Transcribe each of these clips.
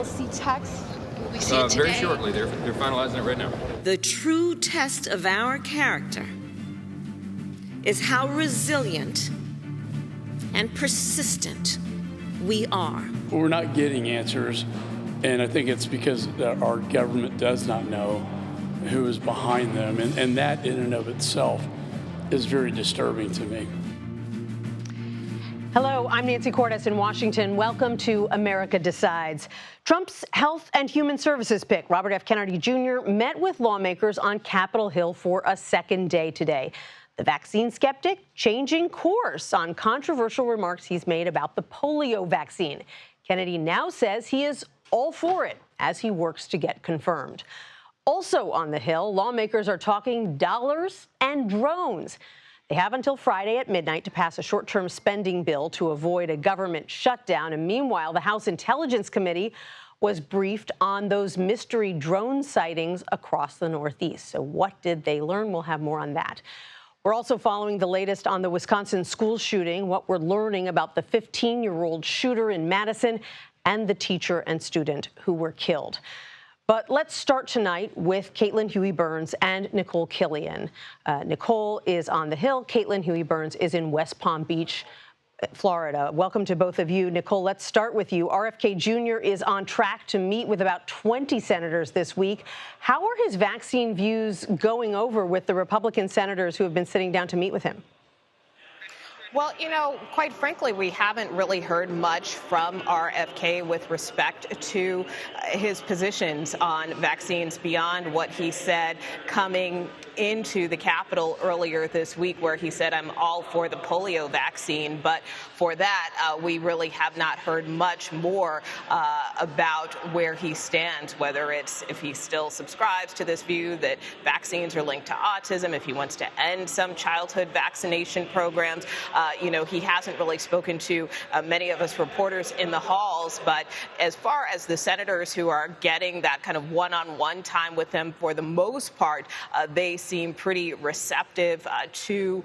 will see text? Will we see it today? Very shortly. They're finalizing it right now. The true test of our character is how resilient and persistent we are. We're not getting answers, and I think it's because our government does not know who is behind them, and that in and of itself is very disturbing to me. Hello, I'm Nancy Cordes in Washington. Welcome to America Decides. Trump's Health and Human Services pick, Robert F. Kennedy Jr., met with lawmakers on Capitol Hill for a second day today. The vaccine skeptic changing course on controversial remarks he's made about the polio vaccine. Kennedy now says he is all for it as he works to get confirmed. Also on the Hill, lawmakers are talking dollars and drones. They have until Friday at midnight to pass a short-term spending bill to avoid a government shutdown. And meanwhile, the House Intelligence Committee was briefed on those mystery drone sightings across the Northeast. So what did they learn? We'll have more on that. We're also following the latest on the Wisconsin school shooting, what we're learning about the 15-year-old shooter in Madison and the teacher and student who were killed. But let's start tonight with Caitlin Huey-Burns and Nicole Killian. Nicole is on the Hill. Caitlin Huey-Burns is in West Palm Beach, Florida. Welcome to both of you. Nicole, let's start with you. RFK Jr. is on track to meet with about 20 senators this week. How are his vaccine views going over with the Republican senators who have been sitting down to meet with him? Well, you know, quite frankly, we haven't really heard much from RFK with respect to his positions on vaccines beyond what he said coming into the Capitol earlier this week, where he said, I'm all for the polio vaccine. But for that, we really have not heard much more about where he stands, whether it's if he still subscribes to this view that vaccines are linked to autism, if he wants to end some childhood vaccination programs. You know, he hasn't really spoken to many of us reporters in the halls. But as far as the senators who are getting that kind of one-on-one time with him, for the most part, they seem pretty receptive to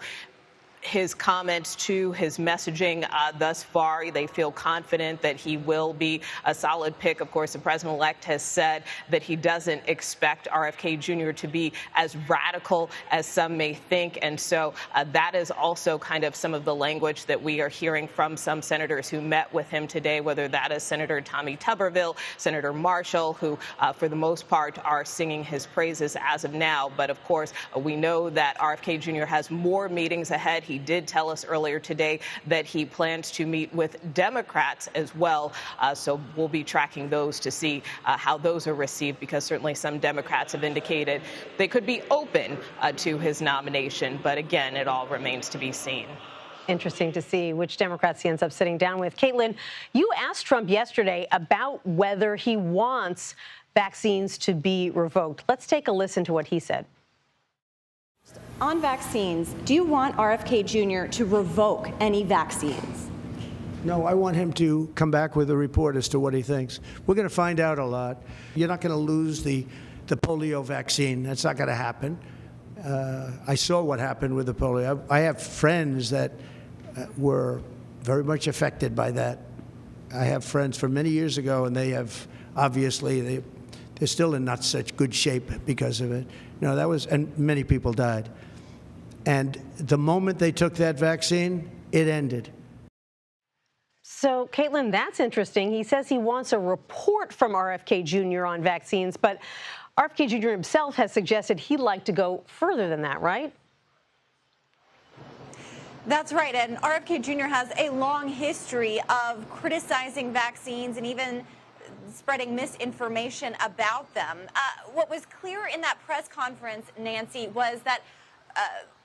his comments, to his messaging thus far. They feel confident that he will be a solid pick. Of course, the president-elect has said that he doesn't expect RFK Jr. to be as radical as some may think. And so that is also kind of some of the language that we are hearing from some senators who met with him today, whether that is Senator Tommy Tuberville, Senator Marshall, who for the most part are singing his praises as of now. But of course, we know that RFK Jr. has more meetings ahead. He did tell us earlier today that he plans to meet with Democrats as well. So we'll be tracking those to see how those are received, because certainly some Democrats have indicated they could be open to his nomination. But again, it all remains to be seen. Interesting to see which Democrats he ends up sitting down with. Caitlin, you asked Trump yesterday about whether he wants vaccines to be revoked. Let's take a listen to what he said. On vaccines, do you want RFK Jr. to revoke any vaccines? No, I want him to come back with a report as to what he thinks. We're going to find out a lot. You're not going to lose the polio vaccine. That's not going to happen. I saw what happened with the polio. I have friends that were very much affected by that. I have friends from many years ago, and they have obviously, they're still in not such good shape because of it. No, that was, and many people died. And the moment they took that vaccine, it ended. So, Caitlin, that's interesting. He says he wants a report from RFK Jr. on vaccines, but RFK Jr. himself has suggested he'd like to go further than that, right? That's right. And RFK Jr. has a long history of criticizing vaccines and even spreading misinformation about them. What was clear in that press conference, Nancy, was that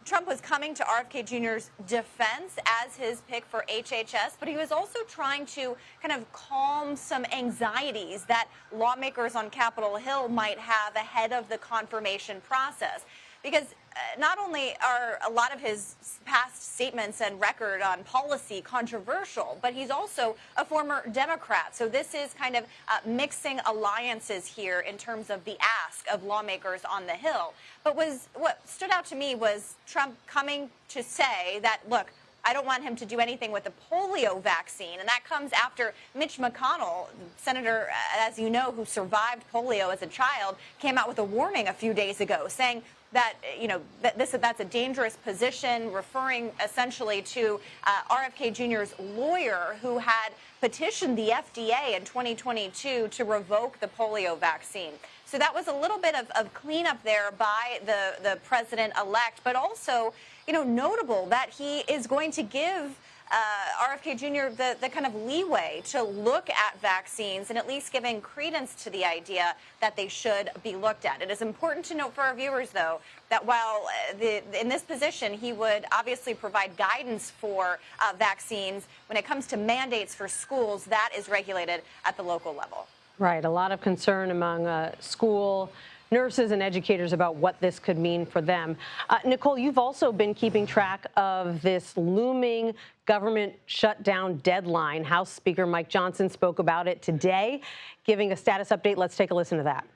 Trump was coming to RFK Jr.'s defense as his pick for HHS, but he was also trying to kind of calm some anxieties that lawmakers on Capitol Hill might have ahead of the confirmation process. Because not only are a lot of his past statements and record on policy controversial, but he's also a former Democrat. So this is kind of mixing alliances here in terms of the ask of lawmakers on the Hill. But what stood out to me was Trump coming to say that, look, I don't want him to do anything with the polio vaccine. And that comes after Mitch McConnell, senator, as you know, who survived polio as a child, came out with a warning a few days ago saying that, that's a dangerous position, referring essentially to RFK Jr.'s lawyer who had petitioned the FDA in 2022 to revoke the polio vaccine. So that was a little bit of cleanup there by the president-elect, but also, notable that he is going to give RFK Jr. the kind of leeway to look at vaccines and at least giving credence to the idea that they should be looked at. It is important to note for our viewers, though, that while in this position he would obviously provide guidance for vaccines, when it comes to mandates for schools, that is regulated at the local level. Right. A lot of concern among school nurses and educators about what this could mean for them. Nicole, you've also been keeping track of this looming government shutdown deadline. House Speaker Mike Johnson spoke about it today, giving a status update. Let's take a listen to that.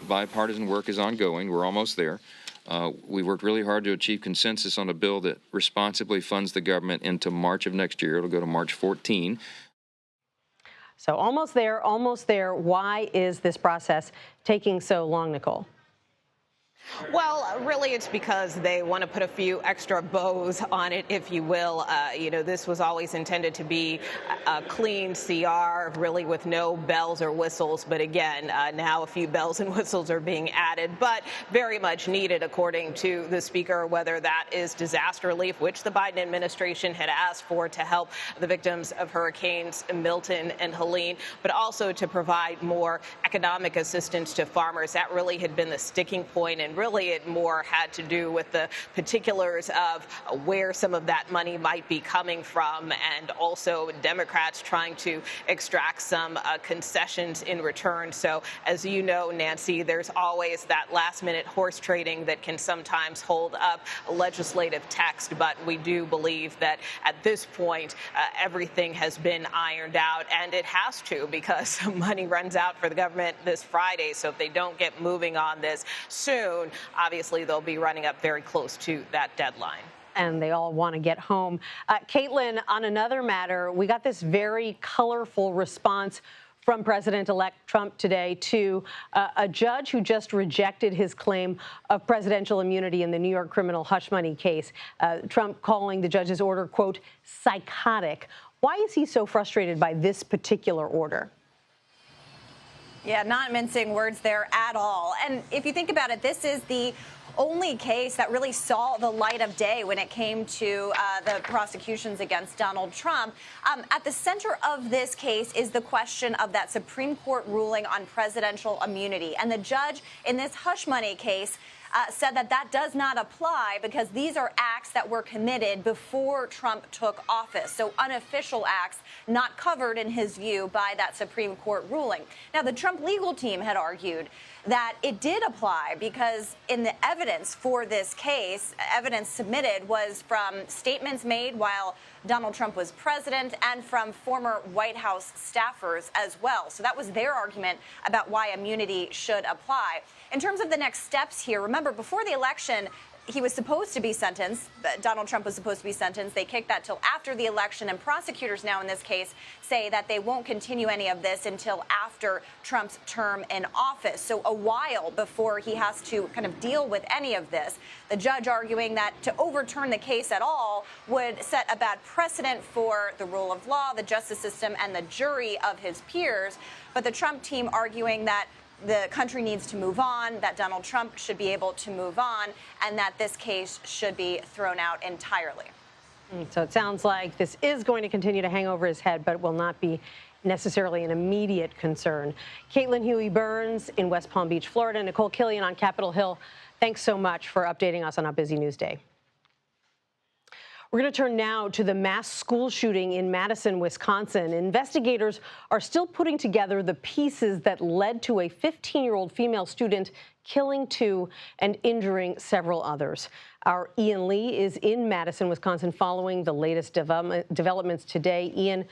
Bipartisan work is ongoing. We're almost there. We worked really hard to achieve consensus on a bill that responsibly funds the government into March of next year. It'll go to March 14. So almost there, almost there. Why is this process taking so long, Nicole? Well, really, it's because they want to put a few extra bows on it, if you will. This was always intended to be a clean CR, really with no bells or whistles. But again, now a few bells and whistles are being added, but very much needed, according to the Speaker, whether that is disaster relief, which the Biden administration had asked for to help the victims of hurricanes Milton and Helene, but also to provide more economic assistance to farmers. That really had been the sticking point, and really it more had to do with the particulars of where some of that money might be coming from, and also Democrats trying to extract some concessions in return. So as you know, Nancy, there's always that last-minute horse trading that can sometimes hold up legislative text, but we do believe that at this point everything has been ironed out, and it has to, because money runs out for the government this Friday. So if they don't get moving on this soon, obviously they'll be running up very close to that deadline. And they all want to get home. Caitlin, on another matter, we got this very colorful response from President-elect Trump today to a judge who just rejected his claim of presidential immunity in the New York criminal hush money case. Trump calling the judge's order, quote, psychotic. Why is he so frustrated by this particular order? Yeah, not mincing words there at all. And if you think about it, this is the only case that really saw the light of day when it came to the prosecutions against Donald Trump. At the center of this case is the question of that Supreme Court ruling on presidential immunity. And the judge in this hush money case said that does not apply because these are acts that were committed before Trump took office. So unofficial acts not covered, in his view, by that Supreme Court ruling. Now, the Trump legal team had argued that it did apply because in the evidence for this case, evidence submitted was from statements made while Donald Trump was president and from former White House staffers as well. So that was their argument about why immunity should apply. In terms of the next steps here, remember, before the election, he was supposed to be sentenced. Donald Trump was supposed to be sentenced. They kicked that till after the election, and prosecutors now in this case say that they won't continue any of this until after Trump's term in office. So a while before he has to kind of deal with any of this. The judge arguing that to overturn the case at all would set a bad precedent for the rule of law, the justice system, and the jury of his peers. But the Trump team arguing that the country needs to move on, that Donald Trump should be able to move on, and that this case should be thrown out entirely. So it sounds like this is going to continue to hang over his head, but will not be necessarily an immediate concern. Caitlin Huey-Burns in West Palm Beach, Florida. Nicole Killian on Capitol Hill. Thanks so much for updating us on a busy news day. We're going to turn now to the mass school shooting in Madison, Wisconsin. Investigators are still putting together the pieces that led to a 15-year-old female student killing 2 and injuring several others. Our Ian Lee is in Madison, Wisconsin, following the latest developments today. Ian,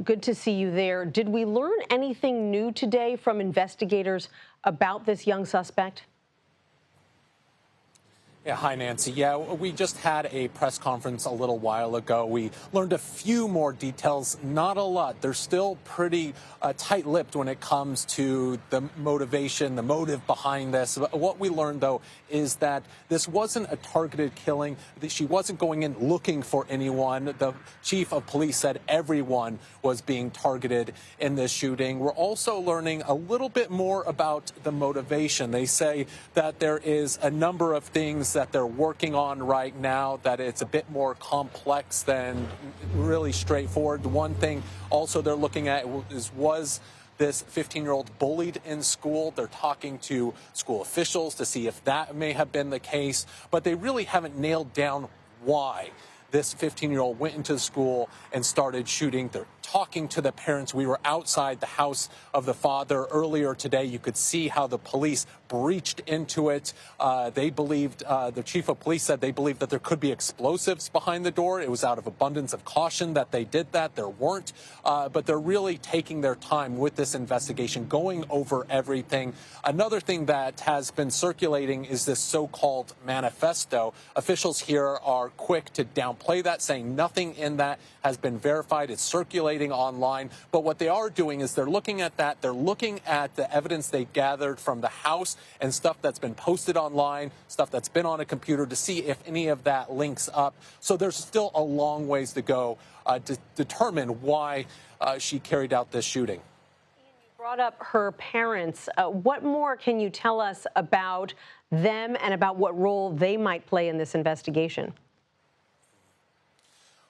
good to see you there. Did we learn anything new today from investigators about this young suspect? Yeah, hi, Nancy. Yeah, we just had a press conference a little while ago. We learned a few more details, not a lot. They're still pretty tight-lipped when it comes to the motivation, the motive behind this. But what we learned, though, is that this wasn't a targeted killing. She wasn't going in looking for anyone. The chief of police said everyone was being targeted in this shooting. We're also learning a little bit more about the motivation. They say that there is a number of things that they're working on right now, that it's a bit more complex than really straightforward. One thing also they're looking at is, was this 15-year-old bullied in school? They're talking to school officials to see if that may have been the case, but they really haven't nailed down why this 15-year-old went into the school and started shooting. They're talking to the parents. We were outside the house of the father earlier today. You could see how the police breached into it. They believed, the chief of police said they believed that there could be explosives behind the door. It was out of abundance of caution that they did that. There weren't. But they're really taking their time with this investigation, going over everything. Another thing that has been circulating is this so-called manifesto. Officials here are quick to downplay that, saying nothing in that has been verified. It's circulating online. But what they are doing is they're looking at that. They're looking at the evidence they gathered from the house and stuff that's been posted online, stuff that's been on a computer, to see if any of that links up. So there's still a long ways to go to determine why she carried out this shooting. You brought up her parents. What more can you tell us about them and about what role they might play in this investigation?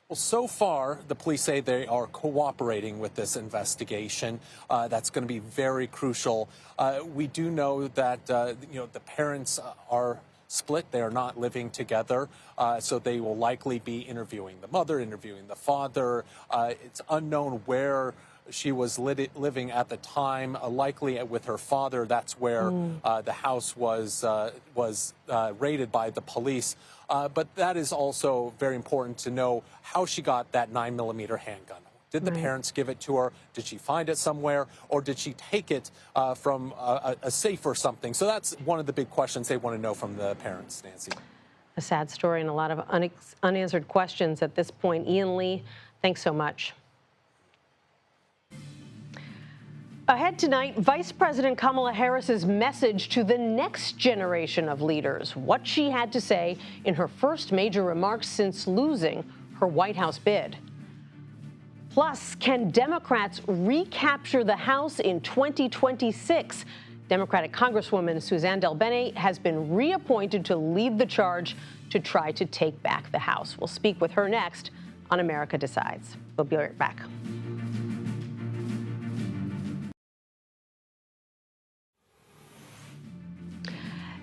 Well, so far, the police say they are cooperating with this investigation. That's going to be very crucial. We do know that, the parents are split. They are not living together. So they will likely be interviewing the mother, interviewing the father. It's unknown where she was living at the time, likely with her father. That's where the house was raided by the police. But that is also very important to know how she got that 9mm handgun. Did the parents give it to her? Did she find it somewhere? Or did she take it from a safe or something? So that's one of the big questions they want to know from the parents, Nancy. A sad story and a lot of unanswered questions at this point. Ian Lee, thanks so much. Ahead tonight, Vice President Kamala Harris's message to the next generation of leaders, what she had to say in her first major remarks since losing her White House bid. Plus, can Democrats recapture the House in 2026? Democratic Congresswoman Suzanne DelBene has been reappointed to lead the charge to try to take back the House. We'll speak with her next on America Decides. We'll be right back.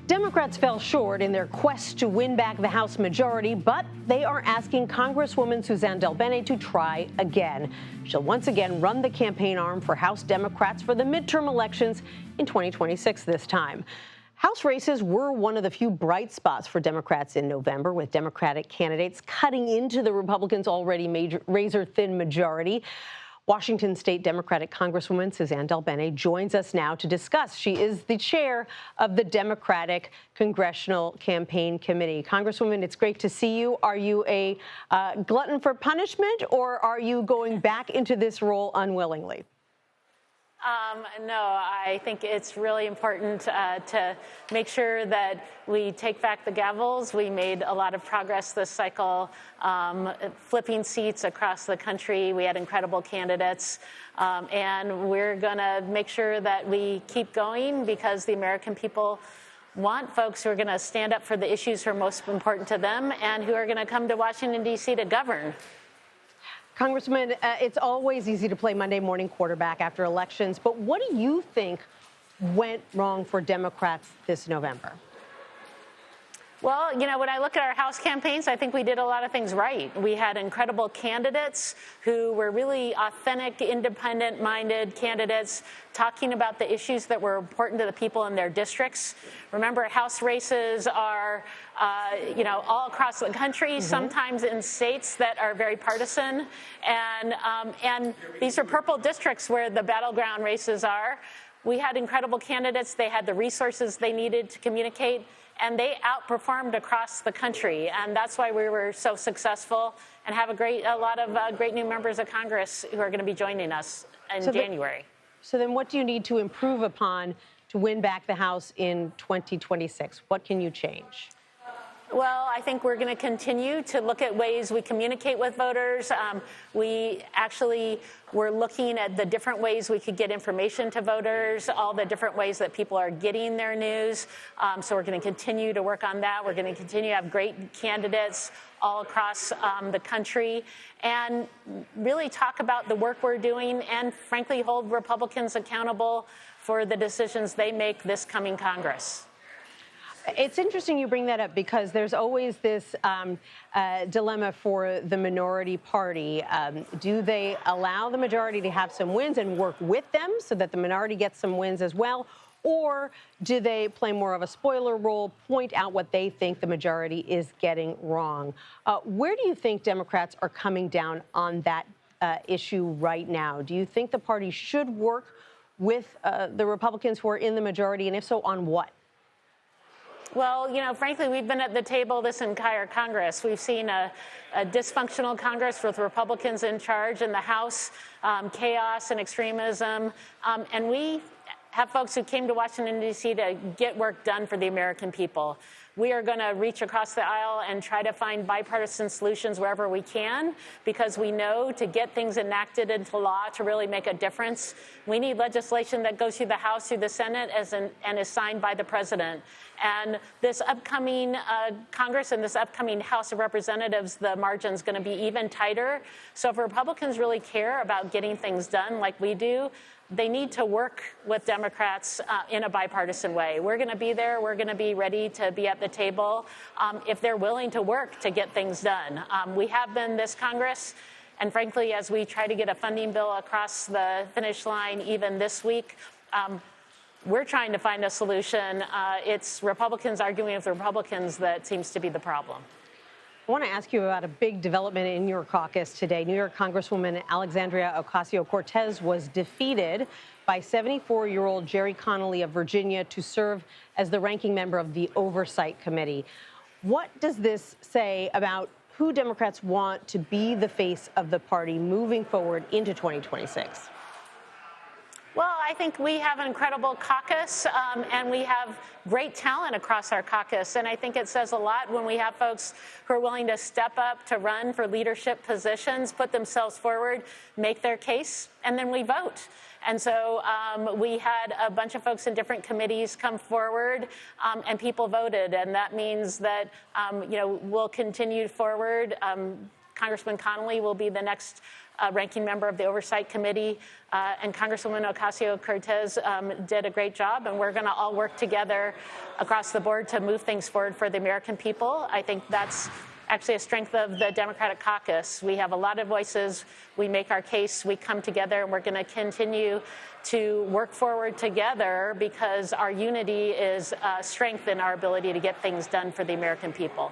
Democrats fell short in their quest to win back the House majority, but they are asking Congresswoman Suzanne DelBene to try again. She'll once again run the campaign arm for House Democrats for the midterm elections in 2026 this time. House races were one of the few bright spots for Democrats in November, with Democratic candidates cutting into the Republicans' already razor-thin majority. Washington State Democratic Congresswoman Suzanne DelBene joins us now to discuss. She is the chair of the Democratic Congressional Campaign Committee. Congresswoman, it's great to see you. Are you a glutton for punishment, or are you going back into this role unwillingly? No, I think it's really important to make sure that we take back the gavels. We made a lot of progress this cycle, flipping seats across the country. We had incredible candidates, and we're going to make sure that we keep going, because the American people want folks who are going to stand up for the issues that are most important to them and who are going to come to Washington, D.C. to govern. Congressman, it's always easy to play Monday morning quarterback after elections, but what do you think went wrong for Democrats this November? Well, when I look at our House campaigns, I think we did a lot of things right. We had incredible candidates who were really authentic, independent-minded candidates talking about the issues that were important to the people in their districts. Remember, House races are, all across the country, sometimes in states that are very partisan. And these are purple districts where the battleground races are. We had incredible candidates. They had the resources they needed to communicate. and they outperformed across the country. And that's why we were so successful and have a lot of great new members of Congress who are going to be joining us in January. So then what do you need to improve upon to win back the House in 2026? What can you change? Well, I think we're going to continue to look at ways we communicate with voters. We're looking at the different ways we could get information to voters, all the different ways that people are getting their news. So we're going to continue to work on that. We're going to continue to have great candidates all across the country and really talk about the work we're doing and, frankly, hold Republicans accountable for the decisions they make this coming Congress. It's interesting you bring that up because there's always this dilemma for the minority party. Do they allow the majority to have some wins and work with them so that the minority gets some wins as well? Or do they play more of a spoiler role, point out what they think the majority is getting wrong? Where do you think Democrats are coming down on that issue right now? Do you think the party should work with the Republicans who are in the majority, and if so, on what? Well, frankly, we've been at the table this entire Congress. We've seen a dysfunctional Congress with Republicans in charge in the House, chaos and extremism. And we have folks who came to Washington, D.C. to get work done for the American people. We are going to reach across the aisle and try to find bipartisan solutions wherever we can, because we know to get things enacted into law to really make a difference, we need legislation that goes through the House, through the Senate, and is signed by the president. And this upcoming Congress and this upcoming House of Representatives, the margin's going to be even tighter. So if Republicans really care about getting things done like we do, they need to work with Democrats in a bipartisan way. We're going to be there. We're going to be ready to be at the table if they're willing to work to get things done. We have been this Congress. And frankly, as we try to get a funding bill across the finish line even this week, we're trying to find a solution. It's Republicans arguing with Republicans that seems to be the problem. I want to ask you about a big development in your caucus today. New York Congresswoman Alexandria Ocasio-Cortez was defeated by 74-year-old Jerry Connolly of Virginia to serve as the ranking member of the Oversight Committee. What does this say about who Democrats want to be the face of the party moving forward into 2026? Well, I think we have an incredible caucus, and we have great talent across our caucus. And I think it says a lot when we have folks who are willing to step up to run for leadership positions, put themselves forward, make their case, and then we vote. And so we had a bunch of folks in different committees come forward, and people voted. And that means that, we'll continue forward. Congressman Connolly will be the next ranking member of the Oversight Committee, and Congresswoman Ocasio-Cortez did a great job, and we're going to all work together across the board to move things forward for the American people. I think that's actually a strength of the Democratic caucus. We have a lot of voices. We make our case. We come together, and we're going to continue to work forward together because our unity is strength in our ability to get things done for the American people.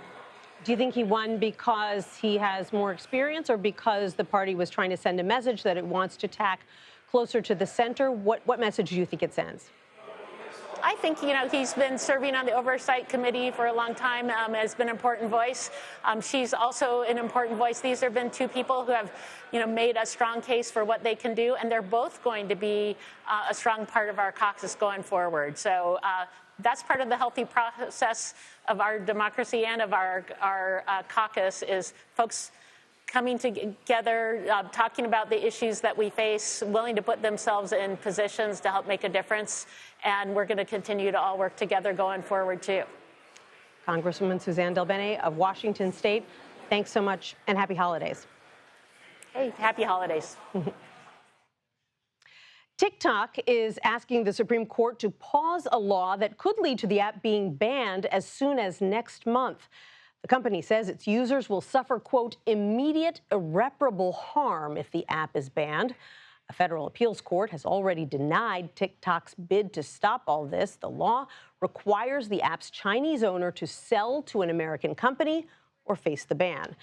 Do you think he won because he has more experience or because the party was trying to send a message that it wants to tack closer to the center? What message do you think it sends? I think, he's been serving on the Oversight Committee for a long time, has been an important voice. She's also an important voice. These have been two people who have, made a strong case for what they can do, and they're both going to be a strong part of our caucus going forward. So that's part of the healthy process of our democracy and of our caucus is folks coming together, talking about the issues that we face, willing to put themselves in positions to help make a difference. And we're going to continue to all work together going forward, too. Congresswoman Suzanne DelBene of Washington State, thanks so much and happy holidays. Hey, happy holidays. TikTok is asking the Supreme Court to pause a law that could lead to the app being banned as soon as next month. The company says its users will suffer, quote, immediate irreparable harm if the app is banned. A federal appeals court has already denied TikTok's bid to stop all this. The law requires the app's Chinese owner to sell to an American company or face the ban.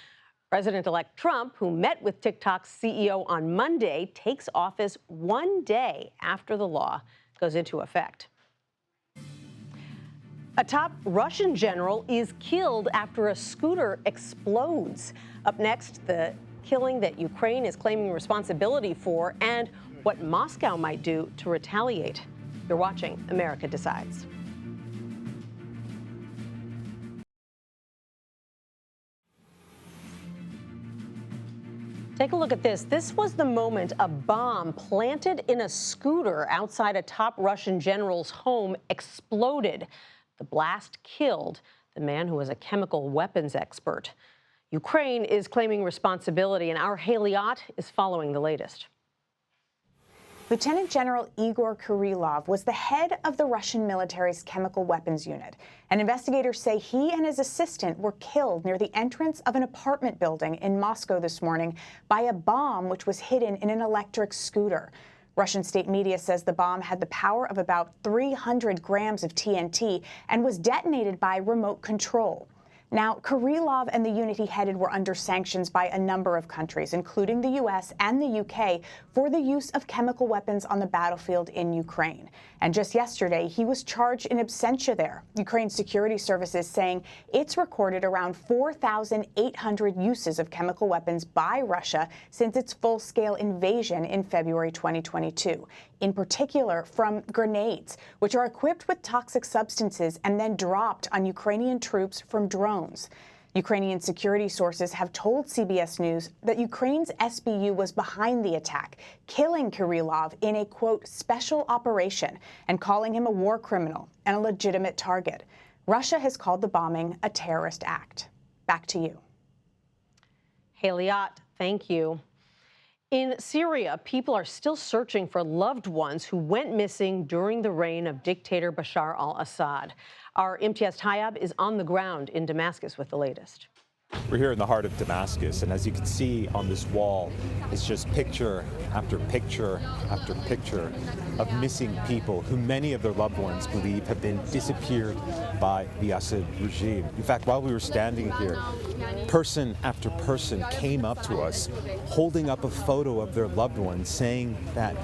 President-elect Trump, who met with TikTok's CEO on Monday, takes office one day after the law goes into effect. A top Russian general is killed after a scooter explodes. Up next, the killing that Ukraine is claiming responsibility for and what Moscow might do to retaliate. You're watching America Decides. Take a look at this. This was the moment a bomb planted in a scooter outside a top Russian general's home exploded. The blast killed the man who was a chemical weapons expert. Ukraine is claiming responsibility, and our Haley Ott is following the latest. Lieutenant General Igor Kirillov was the head of the Russian military's chemical weapons unit, and investigators say he and his assistant were killed near the entrance of an apartment building in Moscow this morning by a bomb which was hidden in an electric scooter. Russian state media says the bomb had the power of about 300 grams of TNT and was detonated by remote control. Now, Kirillov and the unit he headed were under sanctions by a number of countries, including the U.S. and the U.K., for the use of chemical weapons on the battlefield in Ukraine. And just yesterday, he was charged in absentia there. Ukraine's security services saying it's recorded around 4,800 uses of chemical weapons by Russia since its full-scale invasion in February 2022. In particular, from grenades, which are equipped with toxic substances and then dropped on Ukrainian troops from drones. Ukrainian security sources have told CBS News that Ukraine's SBU was behind the attack, killing Kirillov in a, quote, special operation and calling him a war criminal and a legitimate target. Russia has called the bombing a terrorist act. Back to you. Haley Ott, thank you. In Syria, people are still searching for loved ones who went missing during the reign of dictator Bashar al-Assad. Our Imtiaz Tayyab is on the ground in Damascus with the latest. We're here in the heart of Damascus, and as you can see on this wall, it's just picture after picture after picture of missing people who many of their loved ones believe have been disappeared by the Assad regime. In fact, while we were standing here, person after person came up to us holding up a photo of their loved ones, saying that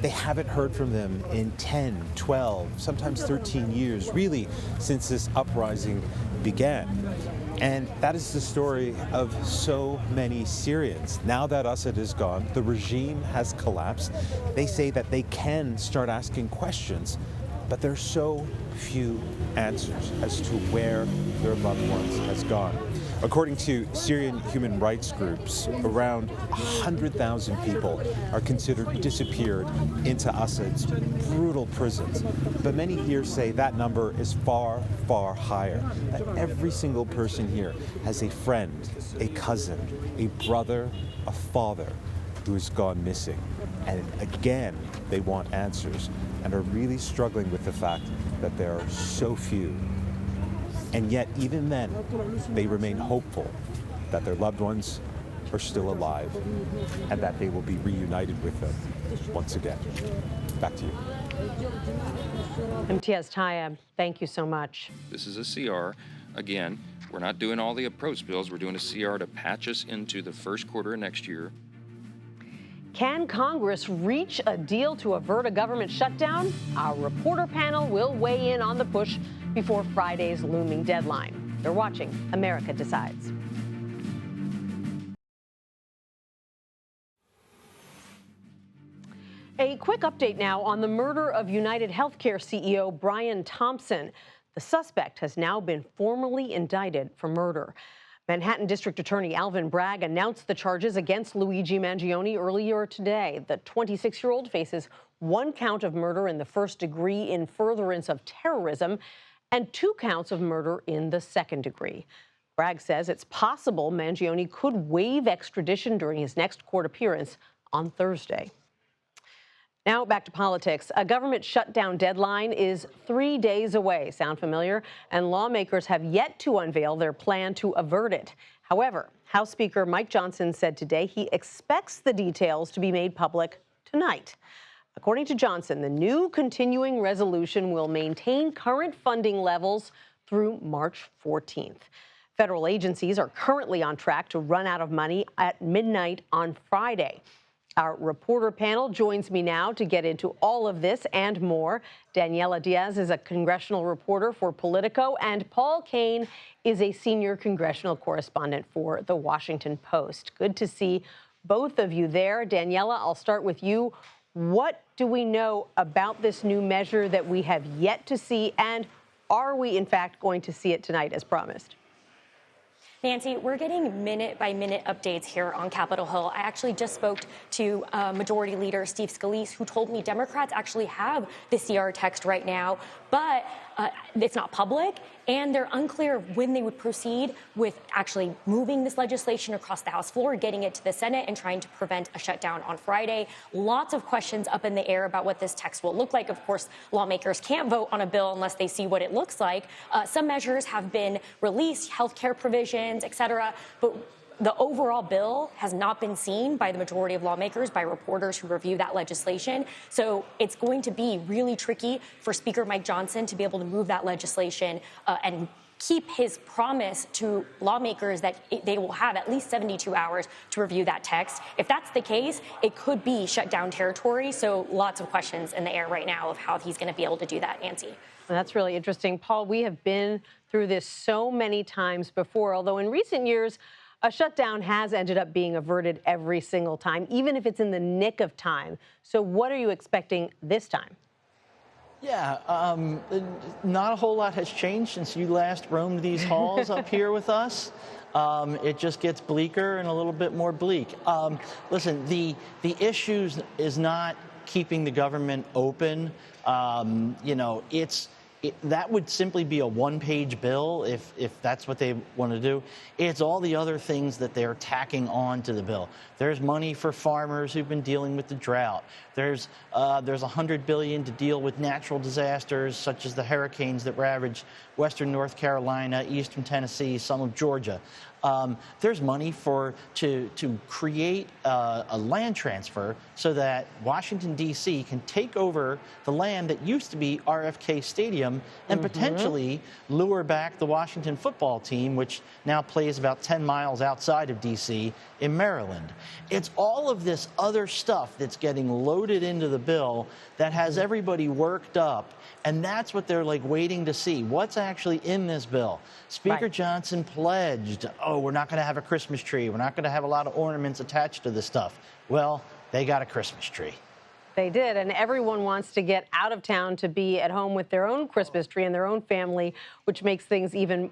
they haven't heard from them in 10, 12, sometimes 13 years, really since this uprising began. And that is the story of so many Syrians. Now that Assad is gone, the regime has collapsed. They say that they can start asking questions, but there's so few answers as to where their loved ones has gone. According to Syrian human rights groups, around 100,000 people are considered disappeared into Assad's brutal prisons. But many here say that number is far, far higher. That every single person here has a friend, a cousin, a brother, a father who has gone missing. And again, they want answers and are really struggling with the fact that there are so few. And yet, even then, they remain hopeful that their loved ones are still alive and that they will be reunited with them once again. Back to you. Imtiaz Tayyab, thank you so much. This is a CR. Again, we're not doing all the approach bills. We're doing a CR to patch us into the first quarter of next year. Can Congress reach a deal to avert a government shutdown? Our reporter panel will weigh in on the push before Friday's looming deadline. They're watching America Decides. A quick update now on the murder of United Healthcare CEO Brian Thompson. The suspect has now been formally indicted for murder. Manhattan District Attorney Alvin Bragg announced the charges against Luigi Mangione earlier today. The 26-year-old faces 1 count of murder in the first degree in furtherance of terrorism and 2 counts of murder in the second degree. Bragg says it's possible Mangione could waive extradition during his next court appearance on Thursday. Now back to politics. A government shutdown deadline is 3 days away. Sound familiar? And lawmakers have yet to unveil their plan to avert it. However, House Speaker Mike Johnson said today he expects the details to be made public tonight. According to Johnson, the new continuing resolution will maintain current funding levels through March 14th. Federal agencies are currently on track to run out of money at midnight on Friday. Our reporter panel joins me now to get into all of this and more. Daniela Diaz is a congressional reporter for Politico, and Paul Kane is a senior congressional correspondent for The Washington Post. Good to see both of you there. Daniela, I'll start with you. What do we know about this new measure that we have yet to see, and are we, in fact, going to see it tonight as promised? Nancy, we're getting minute-by-minute updates here on Capitol Hill. I actually just spoke to Majority Leader Steve Scalise, who told me Democrats actually have the CR text right now, but it's not public, and they're unclear when they would proceed with actually moving this legislation across the House floor, getting it to the Senate, and trying to prevent a shutdown on Friday. Lots of questions up in the air about what this text will look like. Of course, lawmakers can't vote on a bill unless they see what it looks like. Some measures have been released, health care provisions, et cetera, but the overall bill has not been seen by the majority of lawmakers, by reporters who review that legislation. So it's going to be really tricky for Speaker Mike Johnson to be able to move that legislation and keep his promise to lawmakers that they will have at least 72 hours to review that text. If that's the case, it could be shutdown territory. So lots of questions in the air right now of how he's going to be able to do that, Nancy. That's really interesting. Paul, we have been through this so many times before, although in recent years, a shutdown has ended up being averted every single time, even if it's in the nick of time. So what are you expecting this time? Yeah, not a whole lot has changed since you last roamed these halls up here with us. It just gets bleaker and a little bit more bleak. Listen, the issue is not keeping the government open. That would simply be a one-page bill if that's what they want to do. It's all the other things that they're tacking on to the bill. There's money for farmers who've been dealing with the drought. There's $100 billion to deal with natural disasters such as the hurricanes that ravaged western North Carolina, eastern Tennessee, some of Georgia. There's money to create a land transfer so that Washington, D.C. can take over the land that used to be RFK Stadium and potentially lure back the Washington football team, which now plays about 10 miles outside of D.C. in Maryland. It's all of this other stuff that's getting loaded into the bill that has everybody worked up. And that's what they're waiting to see. What's actually in this bill? Speaker Johnson pledged, we're not going to have a Christmas tree. We're not going to have a lot of ornaments attached to this stuff. Well, they got a Christmas tree. They did, and everyone wants to get out of town to be at home with their own Christmas tree and their own family, which makes things even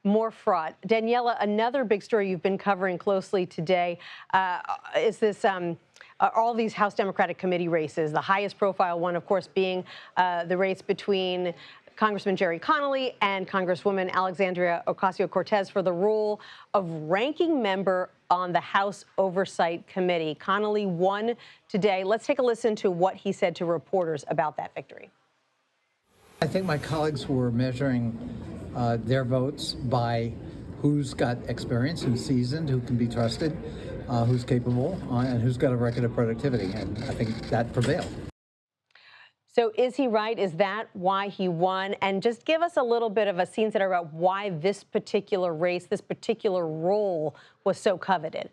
more fraught. Daniela, another big story you've been covering closely today is this all these House Democratic Committee races, the highest profile one, of course, being the race between Congressman Jerry Connolly and Congresswoman Alexandria Ocasio-Cortez for the role of ranking member on the House Oversight Committee. Connolly won today. Let's take a listen to what he said to reporters about that victory. I think my colleagues were measuring their votes by who's got experience, who's seasoned, who can be trusted, who's capable, and who's got a record of productivity. And I think that prevailed. So is he right? Is that why he won? And just give us a little bit of a scene setter about why this particular race, this particular role was so coveted.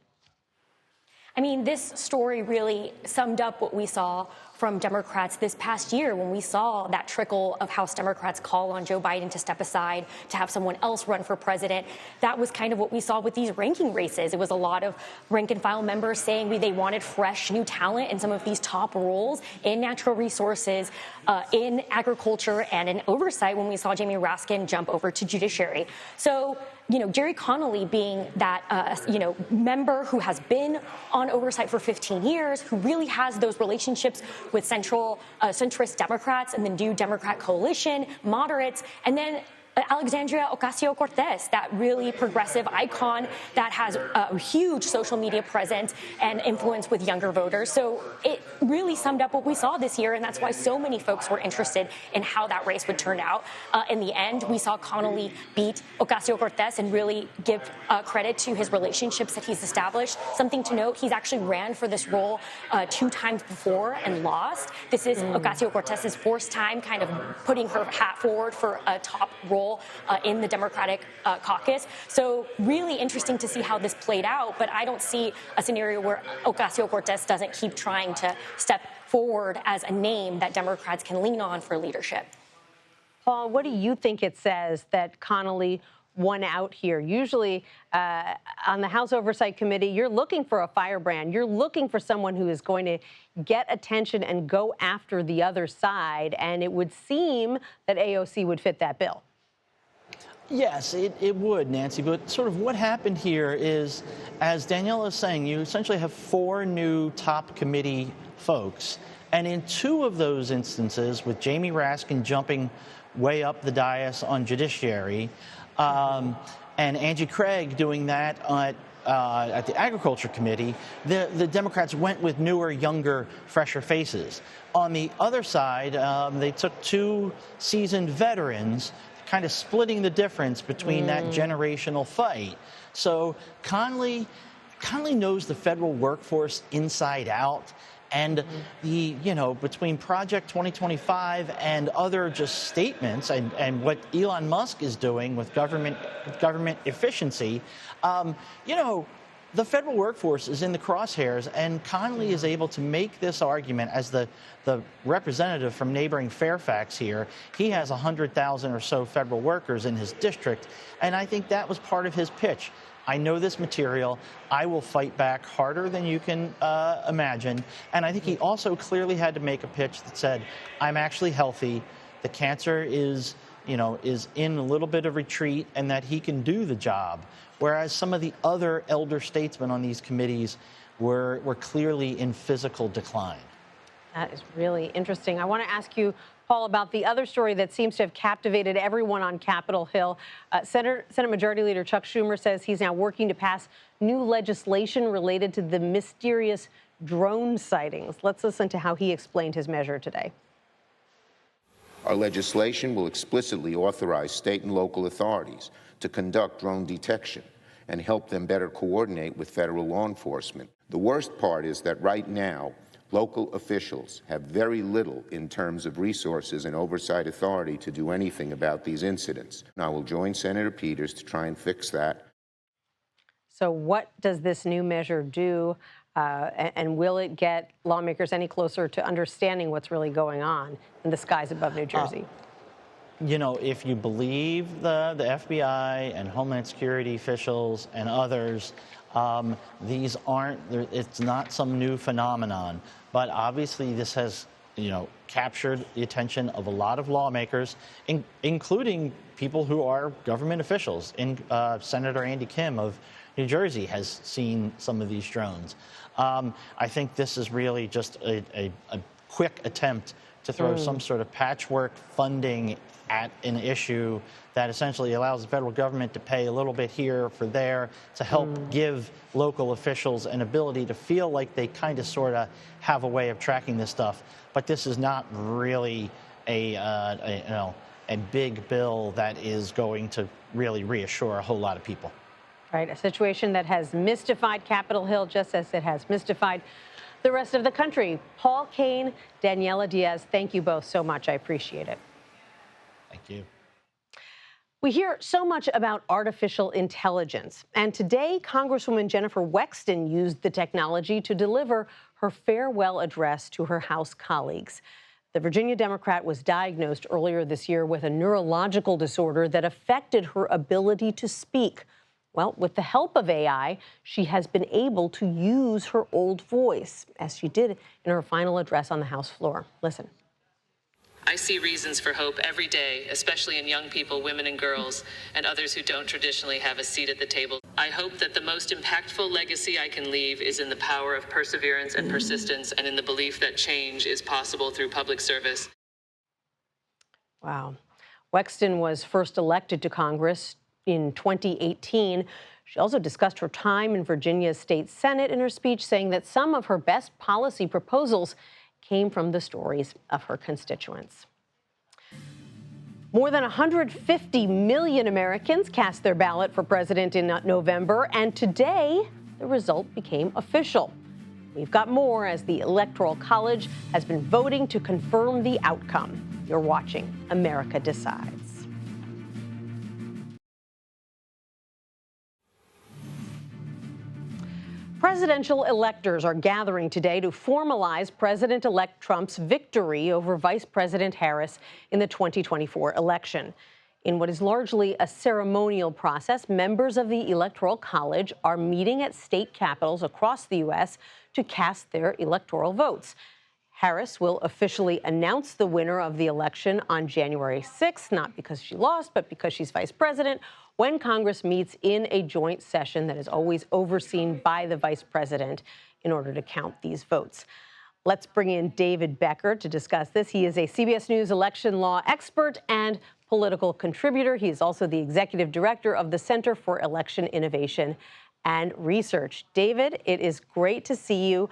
I mean, this story really summed up what we saw from Democrats this past year when we saw that trickle of House Democrats call on Joe Biden to step aside, to have someone else run for president. That was kind of what we saw with these ranking races. It was a lot of rank and file members saying they wanted fresh new talent in some of these top roles in natural resources, in agriculture, and in oversight when we saw Jamie Raskin jump over to judiciary. So, Jerry Connolly being that, member who has been on oversight for 15 years, who really has those relationships with centrist Democrats and the new Democrat coalition, moderates, and then Alexandria Ocasio-Cortez, that really progressive icon that has a huge social media presence and influence with younger voters. So it really summed up what we saw this year, and that's why so many folks were interested in how that race would turn out. In the end, we saw Connolly beat Ocasio-Cortez and really give credit to his relationships that he's established. Something to note, he's actually ran for this role 2 times before and lost. This is Ocasio-Cortez's 4th time kind of putting her hat forward for a top role role in the Democratic caucus. So really interesting to see how this played out. But I don't see a scenario where Ocasio-Cortez doesn't keep trying to step forward as a name that Democrats can lean on for leadership. Paul, what do you think it says that Connolly won out here? Usually on the House Oversight Committee, you're looking for a firebrand. You're looking for someone who is going to get attention and go after the other side. And it would seem that AOC would fit that bill. Yes, it would, Nancy. But sort of what happened here is, as Daniela is saying, you essentially have 4 new top committee folks. And in 2 of those instances, with Jamie Raskin jumping way up the dais on judiciary, and Angie Craig doing that at the Agriculture Committee, the Democrats went with newer, younger, fresher faces. On the other side, they took 2 seasoned veterans, kind of splitting the difference between that generational fight. So Connolly knows the federal workforce inside out. And between Project 2025 and other just statements and what Elon Musk is doing with government efficiency, the federal workforce is in the crosshairs, and Connolly is able to make this argument as the representative from neighboring Fairfax here. He has 100,000 or so federal workers in his district, and I think that was part of his pitch. I know this material. I will fight back harder than you can imagine. And I think he also clearly had to make a pitch that said, I'm actually healthy. The cancer is in a little bit of retreat, and that he can do the job. Whereas some of the other elder statesmen on these committees were clearly in physical decline. That is really interesting. I want to ask you, Paul, about the other story that seems to have captivated everyone on Capitol Hill. Senate Majority Leader Chuck Schumer says he's now working to pass new legislation related to the mysterious drone sightings. Let's listen to how he explained his measure today. Our legislation will explicitly authorize state and local authorities to conduct drone detection and help them better coordinate with federal law enforcement. The worst part is that right now, local officials have very little in terms of resources and oversight authority to do anything about these incidents. And I will join Senator Peters to try and fix that. So what does this new measure do, and will it get lawmakers any closer to understanding what's really going on in the skies above New Jersey? If you believe the FBI and Homeland Security officials and others, it's not some new phenomenon. But obviously this has, captured the attention of a lot of lawmakers, including people who are government officials. Senator Andy Kim of New Jersey has seen some of these drones. I think this is really just a quick attempt to throw some sort of patchwork funding at an issue that essentially allows the federal government to pay a little bit here for there to help give local officials an ability to feel like they kind of sort of have a way of tracking this stuff. But this is not really a big bill that is going to really reassure a whole lot of people. Right, a situation that has mystified Capitol Hill just as it has mystified the rest of the country. Paul Kane, Daniela Diaz, thank you both so much. I appreciate it. Thank you. We hear so much about artificial intelligence, and today Congresswoman Jennifer Wexton used the technology to deliver her farewell address to her House colleagues. The Virginia Democrat was diagnosed earlier this year with a neurological disorder that affected her ability to speak. Well, with the help of AI, she has been able to use her old voice, as she did in her final address on the House floor. Listen. I see reasons for hope every day, especially in young people, women and girls, and others who don't traditionally have a seat at the table. I hope that the most impactful legacy I can leave is in the power of perseverance and persistence, and in the belief that change is possible through public service. Wow. Wexton was first elected to Congress in 2018. She also discussed her time in Virginia's state Senate in her speech, saying that some of her best policy proposals came from the stories of her constituents. More than 150 million Americans cast their ballot for president in November, and today the result became official. We've got more as the Electoral College has been voting to confirm the outcome. You're watching America Decides. Presidential electors are gathering today to formalize President-elect Trump's victory over Vice President Harris in the 2024 election. In what is largely a ceremonial process, members of the Electoral College are meeting at state capitals across the U.S. to cast their electoral votes. Harris will officially announce the winner of the election on January 6th, not because she lost, but because she's vice president, when Congress meets in a joint session that is always overseen by the vice president in order to count these votes. Let's bring in David Becker to discuss this. He is a CBS News election law expert and political contributor. He is also the executive director of the Center for Election Innovation and Research. David, it is great to see you.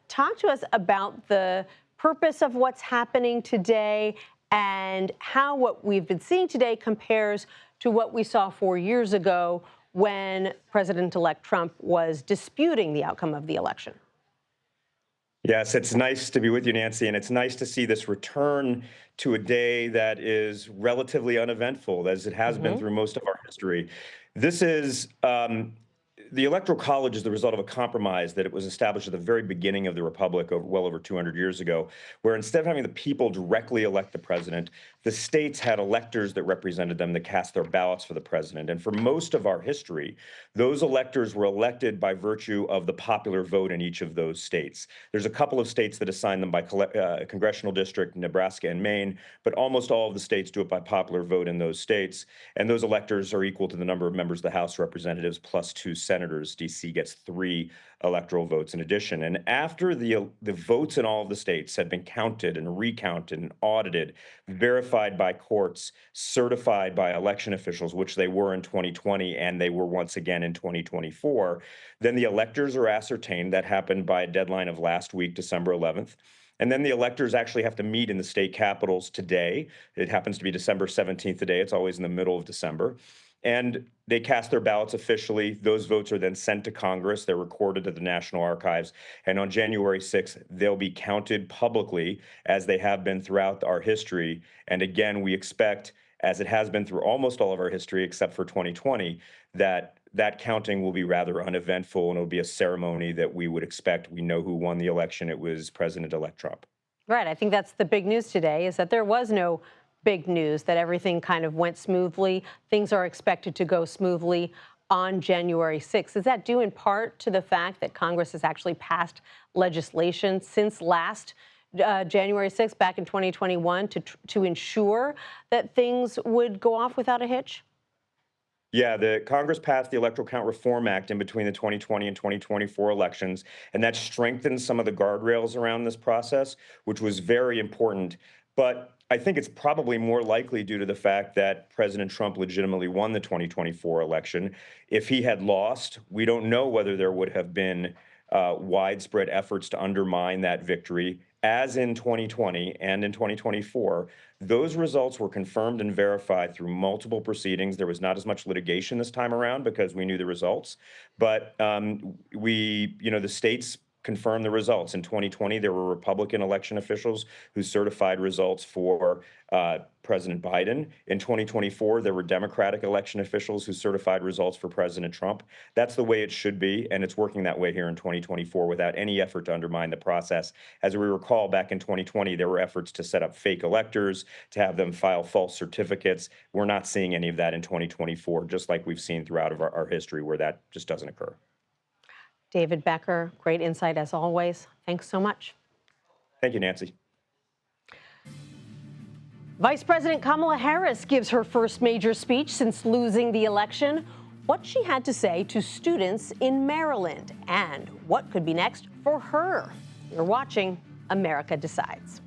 Talk to us about the purpose of what's happening today and how what we've been seeing today compares to what we saw 4 years ago when President-elect Trump was disputing the outcome of the election. Yes, it's nice to be with you, Nancy, and it's nice to see this return to a day that is relatively uneventful, as it has been through most of our history. This is the Electoral College is the result of a compromise that it was established at the very beginning of the Republic well over 200 years ago, where instead of having the people directly elect the president, the states had electors that represented them to cast their ballots for the president. And for most of our history, those electors were elected by virtue of the popular vote in each of those states. There's a couple of states that assign them by congressional district, Nebraska and Maine, but almost all of the states do it by popular vote in those states. And those electors are equal to the number of members of the House of Representatives plus 2 senators. D.C. gets 3 electoral votes in addition. And after the votes in all of the states had been counted and recounted and audited, verified by courts, certified by election officials, which they were in 2020 and they were once again in 2024, then the electors are ascertained. That happened by a deadline of last week, December 11th. And then the electors actually have to meet in the state capitals today. It happens to be December 17th today. It's always in the middle of December. And they cast their ballots officially. Those votes are then sent to Congress. They're recorded at the National Archives. And on January 6th, they'll be counted publicly as they have been throughout our history. And again, we expect, as it has been through almost all of our history, except for 2020, that counting will be rather uneventful and it'll be a ceremony that we would expect. We know who won the election. It was President-elect Trump. Right. I think that's the big news today, is that there was no big news, that everything kind of went smoothly. Things are expected to go smoothly on January 6th. Is that due in part to the fact that Congress has actually passed legislation since last January 6th, back in 2021, to ensure that things would go off without a hitch? Yeah, the Congress passed the Electoral Count Reform Act in between the 2020 and 2024 elections, and that strengthened some of the guardrails around this process, which was very important. But I think it's probably more likely due to the fact that President Trump legitimately won the 2024 election. If he had lost, we don't know whether there would have been widespread efforts to undermine that victory. As in 2020 and in 2024, those results were confirmed and verified through multiple proceedings. There was not as much litigation this time around because we knew the results. But the states confirm the results. In 2020, there were Republican election officials who certified results for President Biden. In 2024, there were Democratic election officials who certified results for President Trump. That's the way it should be, and it's working that way here in 2024 without any effort to undermine the process. As we recall, back in 2020, there were efforts to set up fake electors, to have them file false certificates. We're not seeing any of that in 2024, just like we've seen throughout our history where that just doesn't occur. David Becker, great insight as always. Thanks so much. Thank you, Nancy. Vice President Kamala Harris gives her first major speech since losing the election. What she had to say to students in Maryland and what could be next for her. You're watching America Decides.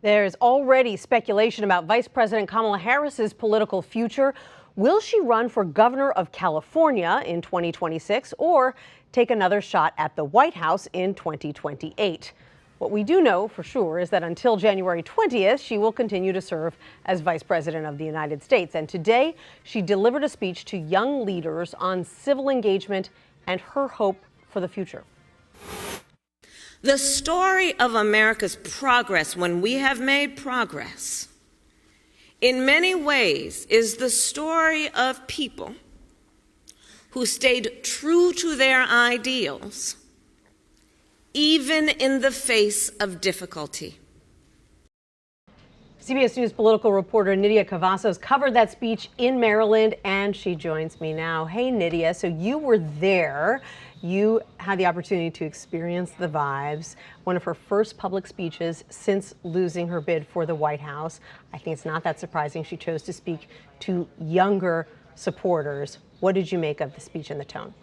There's already speculation about Vice President Kamala Harris's political future. Will she run for governor of California in 2026 or take another shot at the White House in 2028? What we do know for sure is that until January 20th, she will continue to serve as Vice President of the United States. And today, she delivered a speech to young leaders on civil engagement and her hope for the future. The story of America's progress, when we have made progress, in many ways is the story of people who stayed true to their ideals, even in the face of difficulty. CBS News political reporter Nydia Cavazos covered that speech in Maryland, and she joins me now. Hey, Nydia, so you were there. You had the opportunity to experience the vibes. One of her first public speeches since losing her bid for the White House. I think it's not that surprising she chose to speak to younger supporters. What did you make of the speech and the tone?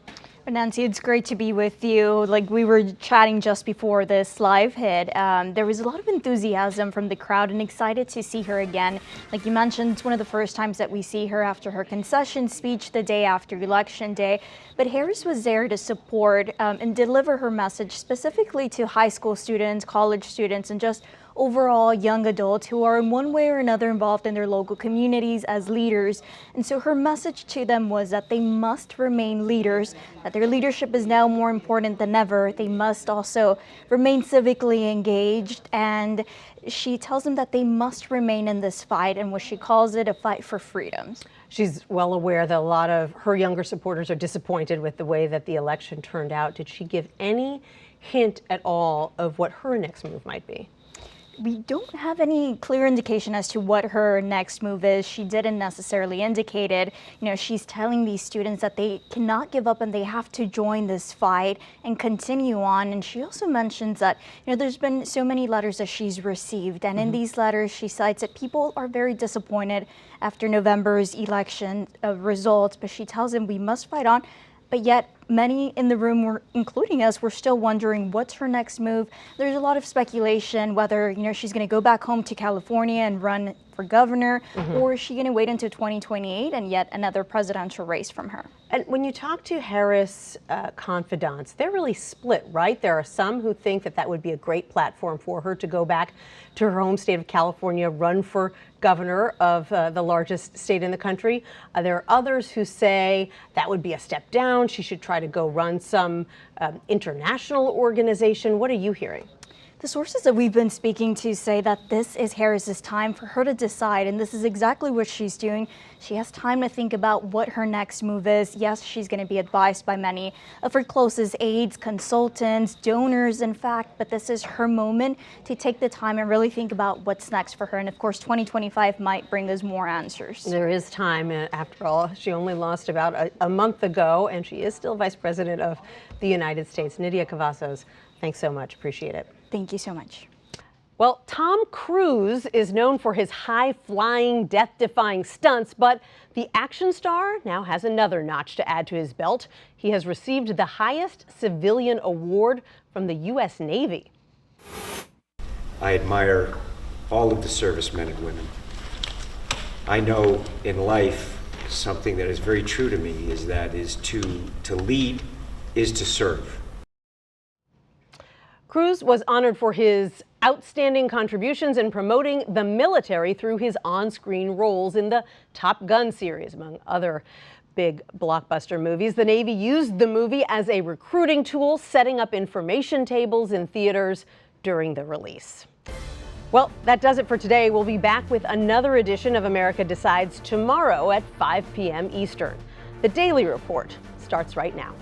Nancy, it's great to be with you. Like we were chatting just before this live hit, there was a lot of enthusiasm from the crowd and excited to see her again. Like you mentioned, it's one of the first times that we see her after her concession speech the day after Election Day. But Harris was there to support and deliver her message specifically to high school students, college students, and just overall young adults who are in one way or another involved in their local communities as leaders. And so her message to them was that they must remain leaders, that their leadership is now more important than ever. They must also remain civically engaged. And she tells them that they must remain in this fight, and what she calls it a fight for freedoms. She's well aware that a lot of her younger supporters are disappointed with the way that the election turned out. Did she give any hint at all of what her next move might be? We don't have any clear indication as to what her next move is. She didn't necessarily indicate it. You know, she's telling these students that they cannot give up and they have to join this fight and continue on. And she also mentions that, you know, there's been so many letters that she's received. And in these letters, she cites that people are very disappointed after November's election results. But she tells them we must fight on. But yet many in the room, including us, were still wondering what's her next move. There's a lot of speculation whether, you know, she's going to go back home to California and run for governor, or is she going to wait until 2028 and yet another presidential race from her? And when you talk to Harris confidants, they're really split, right? There are some who think that that would be a great platform for her to go back to her home state of California, run for governor of the largest state in the country. There are others who say that would be a step down. She should try to go run some international organization. What are you hearing? The sources that we've been speaking to say that this is Harris's time for her to decide, and this is exactly what she's doing. She has time to think about what her next move is. Yes, she's going to be advised by many of her closest aides, consultants, donors, in fact, but this is her moment to take the time and really think about what's next for her. And of course, 2025 might bring us more answers. There is time. After all, she only lost about a month ago, and she is still vice president of the United States. Nydia Cavazos, thanks so much. Appreciate it. Thank you so much. Well, Tom Cruise is known for his high-flying, death-defying stunts, but the action star now has another notch to add to his belt. He has received the highest civilian award from the U.S. Navy. I admire all of the servicemen and women. I know in life something that is very true to me is to lead is to serve. Cruise was honored for his outstanding contributions in promoting the military through his on-screen roles in the Top Gun series, among other big blockbuster movies. The Navy used the movie as a recruiting tool, setting up information tables in theaters during the release. Well, that does it for today. We'll be back with another edition of America Decides tomorrow at 5 p.m. Eastern. The Daily Report starts right now.